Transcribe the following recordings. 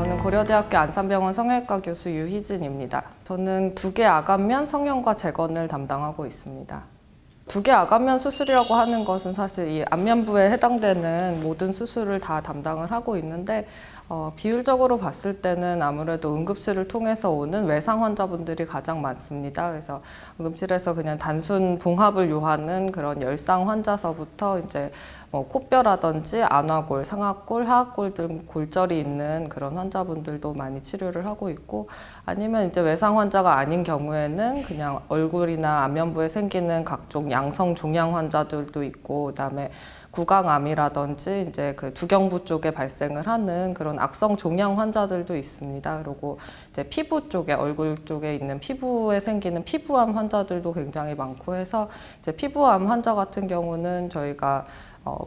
저는 고려대학교 안산병원 성형외과 교수 유희진입니다. 저는 두개 아간면 성형과 재건을 담당하고 있습니다. 두개 아간면 수술이라고 하는 것은 사실 이 안면부에 해당되는 모든 수술을 다 담당을 하고 있는데 비율적으로 봤을 때는 아무래도 응급실을 통해서 오는 외상 환자분들이 가장 많습니다. 그래서 응급실에서 그냥 단순 봉합을 요하는 그런 열상 환자서부터 이제 코뼈라든지 안화골, 상하골, 하하골 등 골절이 있는 그런 환자분들도 많이 치료를 하고 있고, 아니면 이제 외상 환자가 아닌 경우에는 그냥 얼굴이나 안면부에 생기는 각종 양성 종양 환자들도 있고, 그다음에 구강암이라든지 이제 그 두경부 쪽에 발생을 하는 그런 악성 종양 환자들도 있습니다. 그리고 이제 피부 쪽에, 얼굴 쪽에 있는 피부에 생기는 피부암 환자들도 굉장히 많고 해서 이제 피부암 환자 같은 경우는 저희가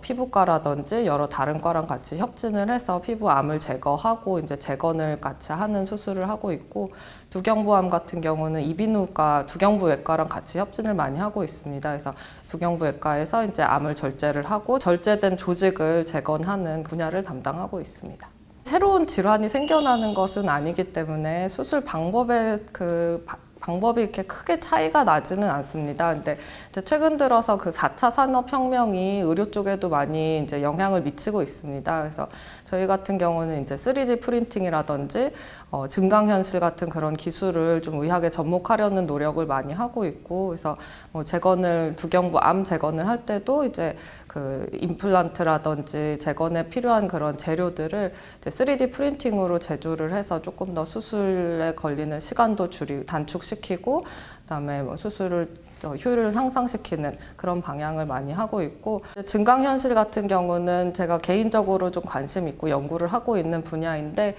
피부과라든지 여러 다른 과랑 같이 협진을 해서 피부암을 제거하고 이제 재건을 같이 하는 수술을 하고 있고, 두경부암 같은 경우는 이비인후과 두경부외과랑 같이 협진을 많이 하고 있습니다. 그래서 두경부외과에서 이제 암을 절제를 하고 절제된 조직을 재건하는 분야를 담당하고 있습니다. 새로운 질환이 생겨나는 것은 아니기 때문에 수술 방법의 방법이 이렇게 크게 차이가 나지는 않습니다. 근데 이제 최근 들어서 그 4차 산업혁명이 의료 쪽에도 많이 이제 영향을 미치고 있습니다. 그래서 저희 같은 경우는 이제 3D 프린팅이라든지 증강현실 같은 그런 기술을 좀 의학에 접목하려는 노력을 많이 하고 있고, 그래서 두경부 암 재건을 할 때도 이제 그 임플란트라든지 재건에 필요한 그런 재료들을 이제 3D 프린팅으로 제조를 해서 조금 더 수술에 걸리는 시간도 단축시키고, 그다음에 수술을 효율을 상승시키는 그런 방향을 많이 하고 있고, 증강현실 같은 경우는 제가 개인적으로 좀 관심 있고 연구를 하고 있는 분야인데,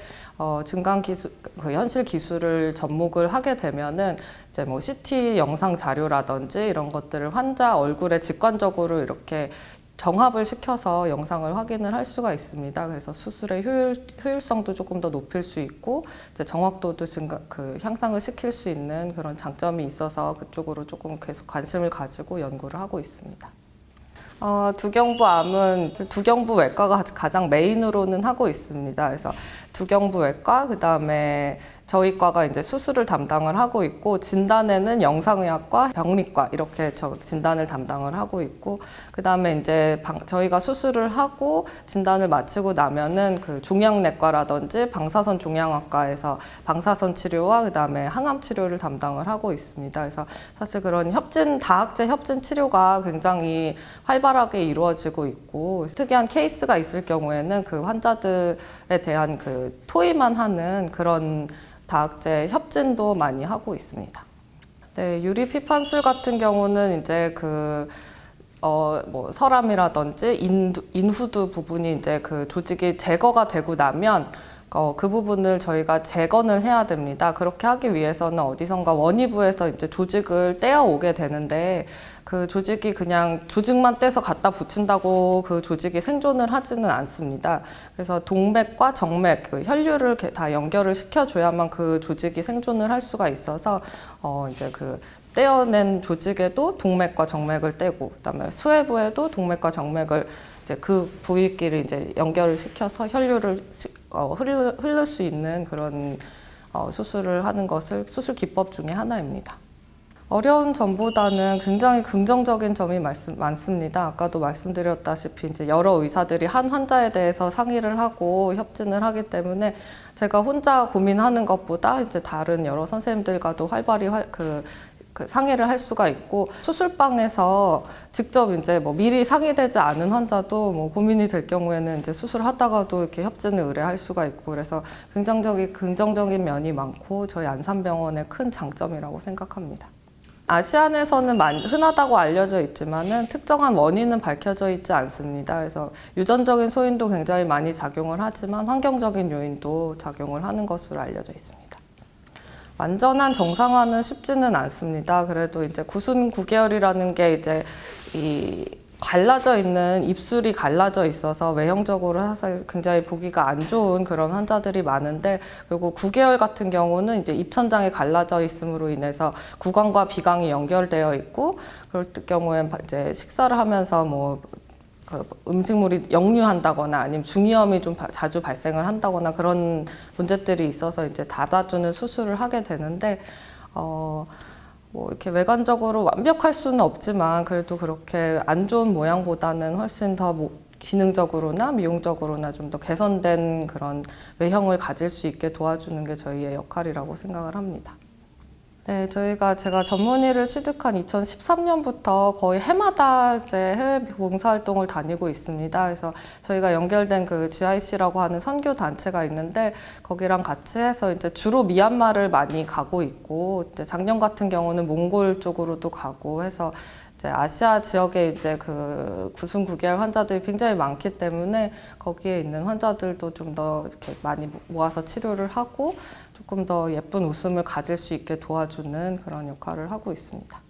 현실 기술을 접목을 하게 되면은 이제 CT 영상 자료라든지 이런 것들을 환자 얼굴에 직관적으로 이렇게 정합을 시켜서 영상을 확인을 할 수가 있습니다. 그래서 수술의 효율성도 조금 더 높일 수 있고, 이제 정확도도 향상을 시킬 수 있는 그런 장점이 있어서 그쪽으로 조금 계속 관심을 가지고 연구를 하고 있습니다. 두경부암은 두경부외과가 가장 메인으로는 하고 있습니다. 그래서 두경부외과, 그다음에 저희 과가 이제 수술을 담당을 하고 있고, 진단에는 영상의학과, 병리과 이렇게 진단을 담당을 하고 있고, 그다음에 이제 저희가 수술을 하고 진단을 마치고 나면은 그 종양내과라든지 방사선 종양학과에서 방사선 치료와 그다음에 항암 치료를 담당을 하고 있습니다. 그래서 사실 그런 다학제 협진 치료가 굉장히 활발하게 이루어지고 있고, 특이한 케이스가 있을 경우에는 그 환자들에 대한 그 토의만 하는 그런 다학제 협진도 많이 하고 있습니다. 네, 유리 피판술 같은 경우는 이제 서람이라든지 인후두 부분이 이제 그 조직이 제거가 되고 나면 그 부분을 저희가 재건을 해야 됩니다. 그렇게 하기 위해서는 어디선가 원위부에서 이제 조직을 떼어 오게 되는데, 그 조직이 그냥 조직만 떼서 갖다 붙인다고 그 조직이 생존을 하지는 않습니다. 그래서 동맥과 정맥, 그 혈류를 다 연결을 시켜줘야만 그 조직이 생존을 할 수가 있어서 이제 그 떼어낸 조직에도 동맥과 정맥을 떼고, 그다음에 수혜부에도 동맥과 정맥을 이제 그 부위끼리 이제 연결을 시켜서 혈류를 흐를 수 있는 그런 수술을 하는 것을 수술 기법 중에 하나입니다. 어려운 점보다는 굉장히 긍정적인 점이 많습니다. 아까도 말씀드렸다시피 이제 여러 의사들이 한 환자에 대해서 상의를 하고 협진을 하기 때문에 제가 혼자 고민하는 것보다 이제 다른 여러 선생님들과도 활발히 상의를 할 수가 있고, 수술방에서 직접 이제 미리 상의되지 않은 환자도 고민이 될 경우에는 이제 수술하다가도 이렇게 협진을 의뢰할 수가 있고, 그래서 굉장히 긍정적인 면이 많고 저희 안산병원의 큰 장점이라고 생각합니다. 아시안에서는 흔하다고 알려져 있지만은 특정한 원인은 밝혀져 있지 않습니다. 그래서 유전적인 소인도 굉장히 많이 작용을 하지만 환경적인 요인도 작용을 하는 것으로 알려져 있습니다. 완전한 정상화는 쉽지는 않습니다. 그래도 이제 구순 9개월이라는 게 이제 갈라져 있는 입술이 갈라져 있어서 외형적으로 사실 굉장히 보기가 안 좋은 그런 환자들이 많은데, 그리고 9개월 같은 경우는 이제 입천장이 갈라져 있음으로 인해서 구강과 비강이 연결되어 있고, 그럴 경우엔 이제 식사를 하면서 그 음식물이 역류한다거나 아니면 중이염이 좀 자주 발생을 한다거나 그런 문제들이 있어서 이제 닫아주는 수술을 하게 되는데 뭐 이렇게 외관적으로 완벽할 수는 없지만 그래도 그렇게 안 좋은 모양보다는 훨씬 더 기능적으로나 미용적으로나 좀 더 개선된 그런 외형을 가질 수 있게 도와주는 게 저희의 역할이라고 생각을 합니다. 네, 제가 전문의를 취득한 2013년부터 거의 해마다 이제 해외 봉사활동을 다니고 있습니다. 그래서 저희가 연결된 그 GIC라고 하는 선교 단체가 있는데 거기랑 같이 해서 이제 주로 미얀마를 많이 가고 있고 이제 작년 같은 경우는 몽골 쪽으로도 가고 해서 이제 아시아 지역에 이제 그 구순 9개월 환자들이 굉장히 많기 때문에 거기에 있는 환자들도 좀 더 이렇게 많이 모아서 치료를 하고 조금 더 예쁜 웃음을 가질 수 있게 도와주는 그런 역할을 하고 있습니다.